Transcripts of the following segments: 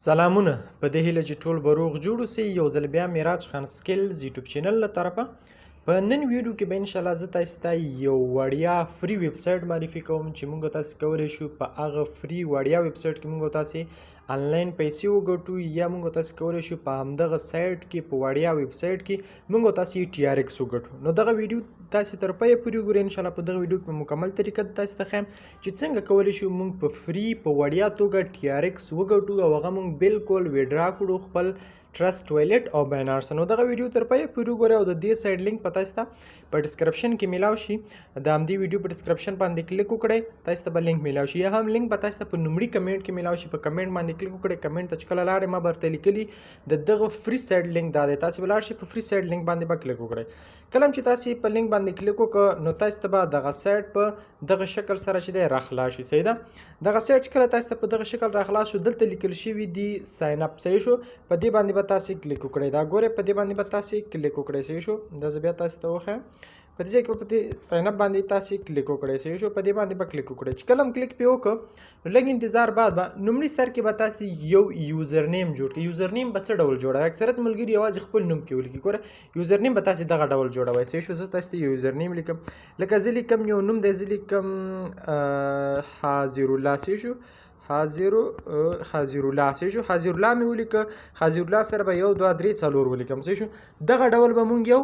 سلامونه په دې هیله چې ټول به روغ جوړ اوسئ. یو ځل بیا معراج خان سکلز یوټیوب چینل له طرفه په نن ویډیو کې به انشاءالله زه تاسو ته یو وړیا فری ویب سایټ معرفي کوم چې موږ تاسو کولی شو په هغه فری وړیا ویب سایټ کې موږ تاسو آنلاین پیسې وګټو، یا موږ تاسو کولی شو په همدغه سایټ کې په وړیا ویب سایټ کې موږ تاسو TRX وګټو. نو دغه ویډیو تاسو تر پایه پورې وګورئ. انشاءالله په دغه ویډیو کې په مکمل طریقه تاسو ته ښیم چې څنګه کولی شو موږ په فری په وړیا توګه TRX وګټو او هغه موږ بالکل ویډرا کړو خپل ټرست ویلټ او باینانس. نو دغه ویډیو تر پایه پورې وګورئ او د دې سایټ لینک په تاسو ته په ډسکرپشن کې میلاو شي. د همدې ویډیو په ډسکرپشن باندې کلیک وکړئ، تاسو ته به لینک میلاو شي، یا هم لینک به تاسو ته په لومړي کمنټ کې میلاو شي. په کمنټ باندې کلیک وکړئ، کمنټ ته چې کله لاړئ ما به درته لیکلي د دغه فری سایټ لینک دا دی، تاسو به لاړ شئ په فری سایټ لینک باندې به کلیک وکړئ. کله چې تاسو په لینک باندې کلیک وکړئ نو تاسو ته به دغه سایټ په دغه شکل سره چې دی راخلاص شي. صحیح ده؟ دغه سایټ چې کله تاسو ته په دغه شکل راخلاص شو، دلته لیکل شوي دي ساین اپ. صحیح شو؟ په دې باندې به تاسو کلیک وکړئ. دا ګورئ په دې باندې به تاسو کلیک وکړئ. صحیح شو؟ دا زه بیا تاسو ته وښیم. په دې ځای کې په دې ساین اپ باندې تاسو کلیک وکړئ. صحیح شو؟ په دې باندې به کلیک وکړئ. چې کله هم کلیک پې وکړو لږ انتظار بعد به لومړي سر کې به تاسو یو یوزر نیم جوړ کړئ. یوزر نیم به څه ډول جوړوئ؟ اکثریت ملګري یوازې خپل نوم کې ولیکي. ګوره یوزر نیم به تاسو دغه ډول جوړوئ. صحیح شو؟ زه تاسو ته یوزر نیم لیکم، لکه زه لیکم یو نوم دی، زه لیکم حاضر الله. صحیح شو؟ حاضر الله. صحیح شو؟ حاضر الله مې ولیکه، حاضر الله سره به 1 2 3 4 ولیکم. صحیح شو؟ دغه ډول به مونږ یو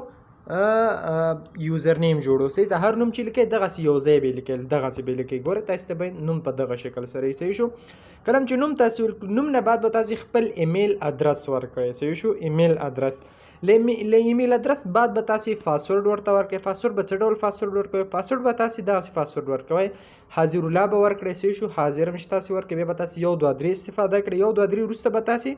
یوزر نیم جوړو. صحیح ده؟ هر نوم چې لیکئ دغسې یو ځای به لیکئ، دغسې به لیکئ. ګوره تاسو ته به نوم په دغه شکل سره. صحیح شو؟ کله چې نوم تاسو نوم نه بعد به تاسو خپل ایمیل ادرس ورکړئ. صحیح شو؟ ایمیل ادرس له ایمیل ادرس بعد به تاسو پاسورډ ورته ورکړئ. پاسورډ به څه ډول پاسورډ ورکوئ؟ پاسورډ به تاسو دغسې پاسورډ ورکوئ. حاضر الله به ورکړئ. صحیح شو؟ حاضر هم چې تاسو ورکړئ، بیا به تاسو 1 2 3 استفاده کړئ. 1 2 3 وروسته به تاسو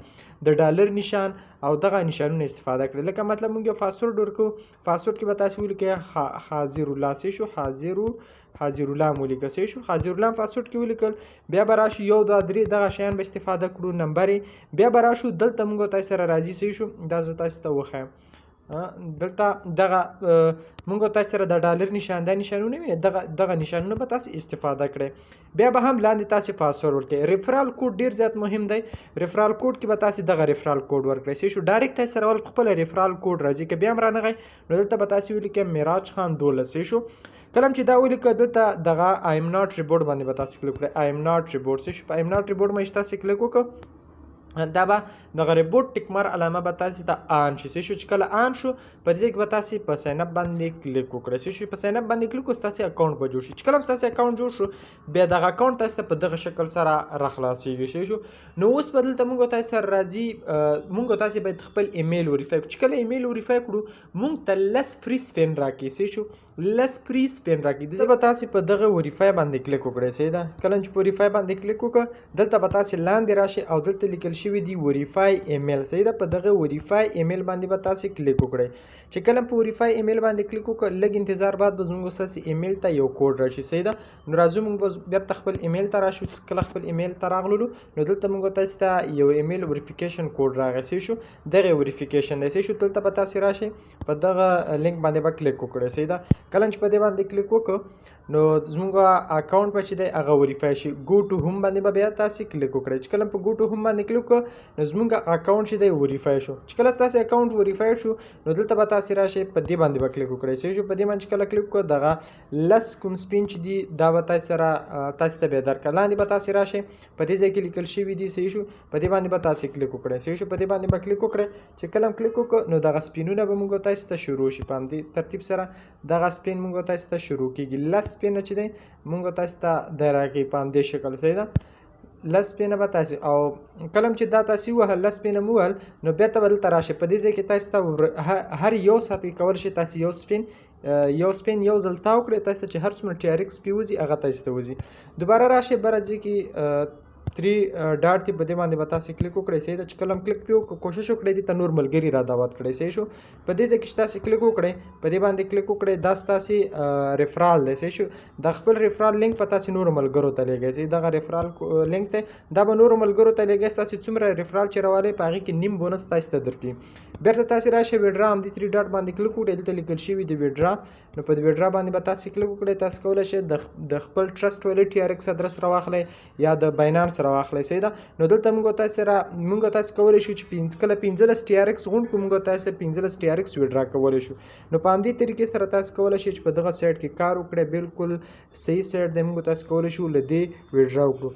د ډالر نشان او دغه نشانونه استفاده کړئ. لکه مطلب موږ یو پاسورډ ورکو، پاسورډ کې به تاسو ولیکئ حاضر الله. صحیح شو؟ حاضر الله مو ولیکه. صحیح شو؟ حاضر الله پاسورډ کې ولیکل، بیا به راشو 1 2 3 دغه شیان به استفاده کړو، نمبر بیا به راشو دلته موږ تاسو سره راځي. صحیح شو؟ دا زه تاسو ته وښیم. دلته دغه موږ تاسو سره د ډالر نشان دا نشانونه وینئ، دغه نشانونه به تاسو استفاده کړئ. بیا به هم لاندې تاسو پاسورډ ورکړئ. ریفرال کوډ ډیر زیات مهم دی. ریفرال کوډ کې به تاسو دغه ریفرال کوډ ورکړئ. صحیح شو؟ ډایرکټ تاسو سره ول خپل ریفرال کوډ راځي. که بیا هم رانغی نو دلته به تاسو ولیکئ معراج خان 12. صحیح شو؟ کله چې دا ولیکئ دلته دغه آی ایم ناٹ ریبورډ باندې به تاسو کلیک کړئ. آی ایم ناٹ ریبورډ. صحیح شو؟ په آی ایم ناٹ ریبورډ باندې تاسو کلیک وکړئ، دا به دغه ریبورټ ټیکمر علامه به تاسو ته آن شي. صحیح شو؟ چې کله آن شو په دې ځای کې به تاسو په ساین اپ باندې کلیک وکړئ. صحیح شو؟ په ساین اپ باندې کلیک وکړئ، ستاسو اکاونټ به جوړ شي. چې کله هم ستاسو اکاونټ جوړ شو بیا دغه اکاونټ تاسو ته په دغه شکل سره راخلاصېږي. صحیح شو؟ نو اوس به دلته موږ تاسو سره راځي، موږ تاسو باید خپل ایمیل وریفای کړو. چې کله ایمیل وریفای کړو موږ ته لس فری سپین راکړي. صحیح شو؟ لس فری سپین راکړي. زه به تاسو په دغه وریفای باندې کلیک وکړئ. صحیح ده؟ کله چې په وریفای باندې کلیک وکړه دلته به تاسو لاندې راشئ او دلته لیکل شوي دي وریفای ایمیل. صحیح ده؟ په دغه وریفای ایمیل باندې به تاسو کلیک وکړئ. چې کله په وریفای ایمیل باندې کلیک وکړئ لږ انتظار بعد به زموږ ستاسو ایمیل ته یو کوډ راشي. صحیح ده؟ نو راځو موږ به بېرته خپل ایمیل ته راشو. کله خپل ایمیل ته راغللو نو دلته موږ تاسو ته یو ایمیل وریفیکیشن کوډ راغی. صحیح شو؟ دغه وریفیکیشن دی. صحیح شو؟ دلته به تاسو راشئ په دغه لینک باندې به کلیک وکړئ. صحیح ده؟ کله چې په دې باندې کلیک وکړو نو زموږ اکاونټ به چې دی هغه وریفای شي. ګو ټو هوم باندې به بیا تاسو کلیک وکړئ. چې کله په ګو ټو هوم باندې کلیک وکړو نو زموږ اکاونټ چې دی وریفای شو. چې کله ستاسو اکاونټ وریفای شو نو دلته به تاسو راشئ په دې باندې به کلیک وکړئ. صحیح شو؟ په دې باندې چې کله کلیک وکړو دغه لس کوم سپین چې دي دا به تاسو سره تاسو ته به درکړه. لاندې به تاسو راشئ په دې ځای کې لیکل شوي دي. صحیح شو؟ په دې باندې به تاسو کلیک وکړئ. صحیح شو؟ په دې باندې به کلیک وکړئ. چې کله هم کلیک وکړو نو دغه سپینونه به موږ تاسو ته شروع شي. په همدې ترتیب سره دغه سپین موږ تاسو ته شروع کېږي. لس سپینه چې دی موږ تاسو ته دی راکوي په همدې شکل. صحیح ده؟ لس پینه به تاسو او کلم چې دا تاسو ووهل لس پینه مو ووهل نو بېرته به دلته راشئ. په دې ځای کې تاسو ته هر یو ساعت کې کولی شئ تاسو یو سپین یو ځل تاو کړئ. تاسو ته چې هر څومره TRX پې وځي هغه تاسو ته وځي. دوباره راشئ بره ځای کې 3 ډاټ دی په دې باندې به تاسو کلیک وکړئ. صحیح ده؟ چې کله هم کلیک پې وکړو کوشش وکړئ دې ته نور ملګري را دعوت کړئ. صحیح شو؟ په دې ځای کې چې تاسو کلیک وکړئ په دې باندې کلیک وکړئ دا ستاسو ریفرال دی. صحیح شو؟ دا خپل ریفرال لینک په تاسو نورو ملګرو ته لیږئ. صحیح دغه ریفرال لینک دی دا به نورو ملګرو ته لیږئ. ستاسو څومره ریفرال چې راوالئ په هغې کې نیم بونس تاسو ته درکړي. بېرته تاسو راشئ ویډرا همدې 3 ډاټ باندې کلیک وکړئ. دلته لیکل شوي دي ویډرا. نو په ویډرا باندې به تاسو کلیک وکړئ. تاسو کولی شئ د خپل ټرست ویلټ TRX ادرس راواخلئ یا د باینانس سره واخلئ صحیح ده. نو دلته موږ تاسې کولی شو چې کله 15 TRX غونډ کړو موږ تاسې 15 TRX ویډرا کولی شو. نو په همدې طریقې سره تاسې کولی شئ چې په دغه سایټ کې کار وکړئ. بالکل صحیح سایټ دی، موږ تاسې کولی شو له دې ویډرا وکړو.